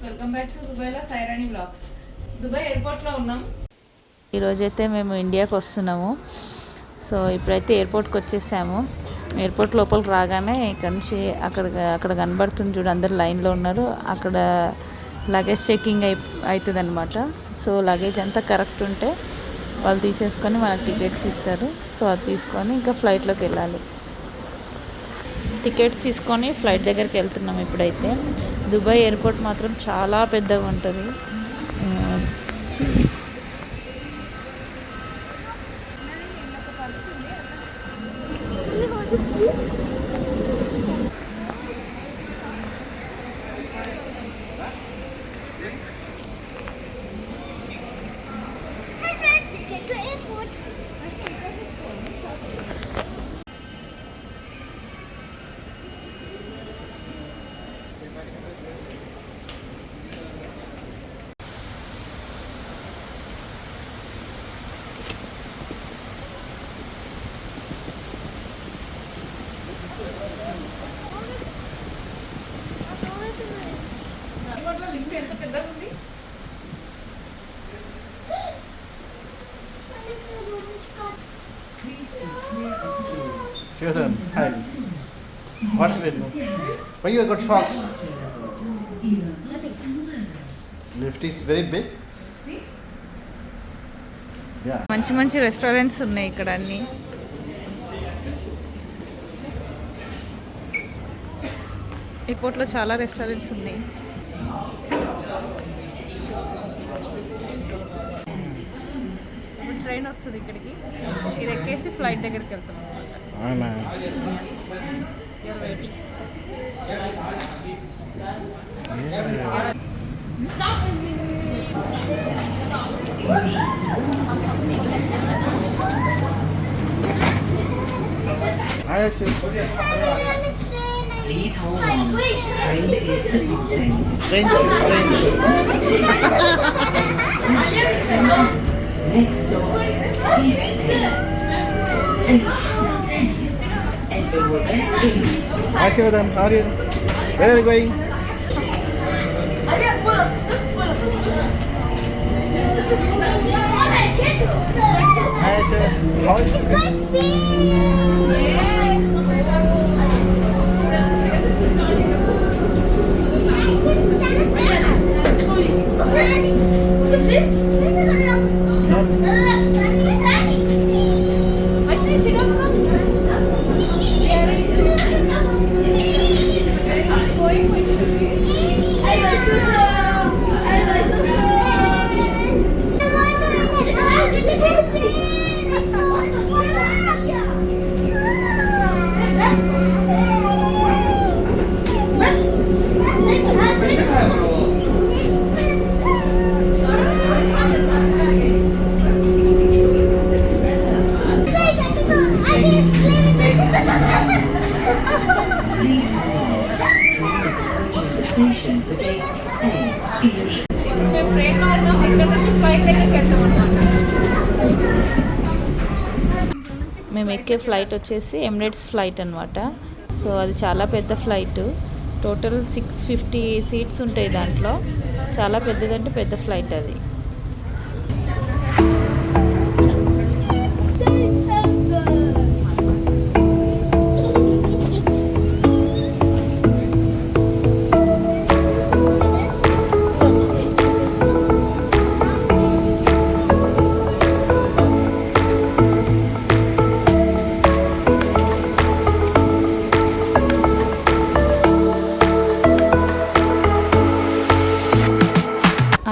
Welcome back to దుబాయ్లో సైరాణి blogs. Dubai ఎయిర్పోర్ట్లో ఉన్నాం. ఈరోజైతే మేము ఇండియాకి వస్తున్నాము. సో ఇప్పుడైతే ఎయిర్పోర్ట్కి వచ్చేసాము. ఎయిర్పోర్ట్ లోపలికి రాగానే ఇక్కడ నుంచి అక్కడ కనబడుతుంది చూడు, అందరు లైన్లో ఉన్నారు. అక్కడ లగేజ్ చెకింగ్ అవుతుంది అనమాట. సో లగేజ్ అంతా కరెక్ట్ ఉంటే వాళ్ళు తీసేసుకొని మనకు టికెట్స్ ఇస్తారు. సో అది తీసుకొని ఇంకా ఫ్లైట్లోకి వెళ్ళాలి. టికెట్స్ తీసుకొని ఫ్లైట్ దగ్గరికి వెళ్తున్నాం ఇప్పుడైతే. దుబాయ్ ఎయిర్పోర్ట్ మాత్రం చాలా పెద్దగా ఉంటుంది. లింక్ ఎంత పెద్దగా ఉంది. Chetan, hi. What is it? Why you got socks? Lift is very big. Yeah. మంచి మంచి రెస్టారెంట్స్ ఉన్నాయి ఇక్కడ అన్నీ. ఎయిర్పోర్ట్లో చాలా రెస్టారెంట్స్ ఉన్నాయి. ఇప్పుడు ట్రైన్ వస్తుంది ఇక్కడికి. ఇది ఎక్కేసి ఫ్లైట్ దగ్గరికి వెళ్తాం అనమాట. You're waiting. Hi, Akshay. Please hold on. Train is departing. Train. Next stop, and over there. Hi, Chetan. How are you? Where are you going? Hi, Akshay. How is it? ఇప్పుడు మేము ట్రైన్లో ఉన్నాం. ఇక్కడ నుంచి flight దగ్గరికి వెళ్తాం అన్నమాట. మేము ఎక్కే ఫ్లైట్ వచ్చేసి ఎమిరేట్స్ ఫ్లైట్ అనమాట. సో అది చాలా పెద్ద ఫ్లైట్. టోటల్ 650 సీట్స్ ఉంటాయి దాంట్లో. చాలా పెద్దదంటే పెద్ద ఫ్లైట్ అది.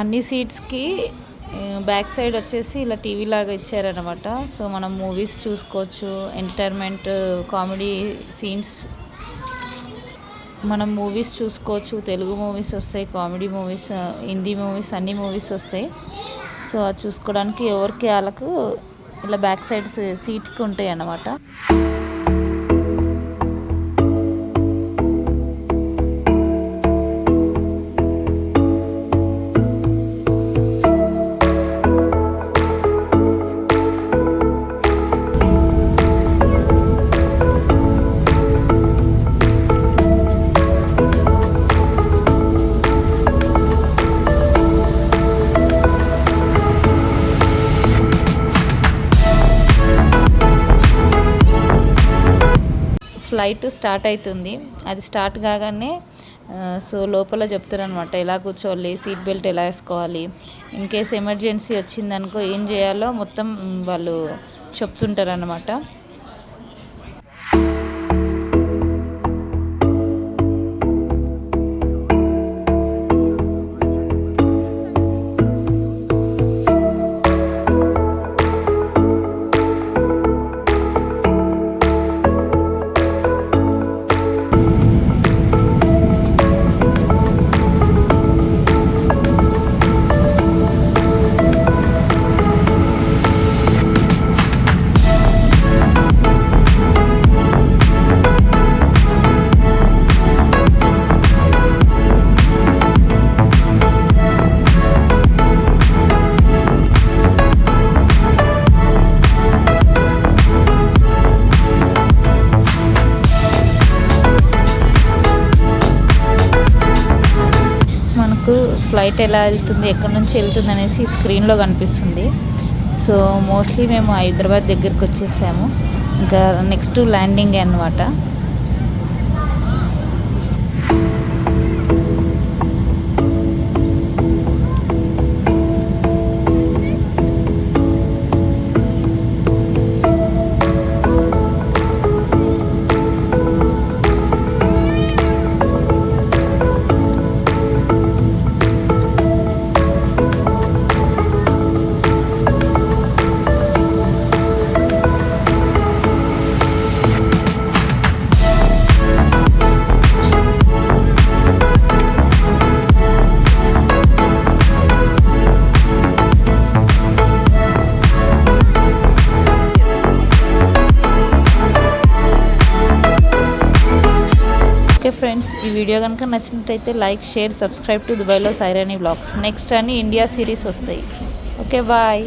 అన్ని సీట్స్కి బ్యాక్ సైడ్ వచ్చేసి ఇలా టీవీ లాగా ఇచ్చారనమాట. సో మనం మూవీస్ చూసుకోవచ్చు. ఎంటర్టైన్మెంట్, కామెడీ సీన్స్ మనం మూవీస్ చూసుకోవచ్చు. తెలుగు మూవీస్ వస్తాయి, కామెడీ మూవీస్, హిందీ మూవీస్, అన్ని మూవీస్ వస్తాయి. సో అది చూసుకోవడానికి ఎవరికి వాళ్ళకు ఇలా బ్యాక్ సైడ్ సీట్కి ఉంటాయి అన్నమాట. ఫ్లైట్ స్టార్ట్ అవుతుంది. అది స్టార్ట్ కాగానే సో లోపల చెప్తారనమాట ఎలా కూర్చోవాలి, సీట్ బెల్ట్ ఎలా వేసుకోవాలి, ఇన్ కేస్ ఎమర్జెన్సీ వచ్చిందనుకో ఏం చేయాలో మొత్తం వాళ్ళు చెప్తుంటారనమాట. మనకు ఫ్లైట్ ఎలా వెళ్తుంది, ఎక్కడి నుంచి వెళ్తుంది అనేసి స్క్రీన్లో కనిపిస్తుంది. సో మోస్ట్లీ మేము హైదరాబాద్ దగ్గరికి వచ్చేసాము. ఇంకా నెక్స్ట్ ల్యాండింగ్ అన్నమాట. ఓకే ఫ్రెండ్స్, ఈ వీడియో కనుక నచ్చినట్టయితే లైక్, షేర్, సబ్స్క్రైబ్ టు దుబాయ్లో సైరానీ వ్లాగ్స్. నెక్స్ట్ అని ఇండియా సిరీస్ వస్తాయి. Okay bye.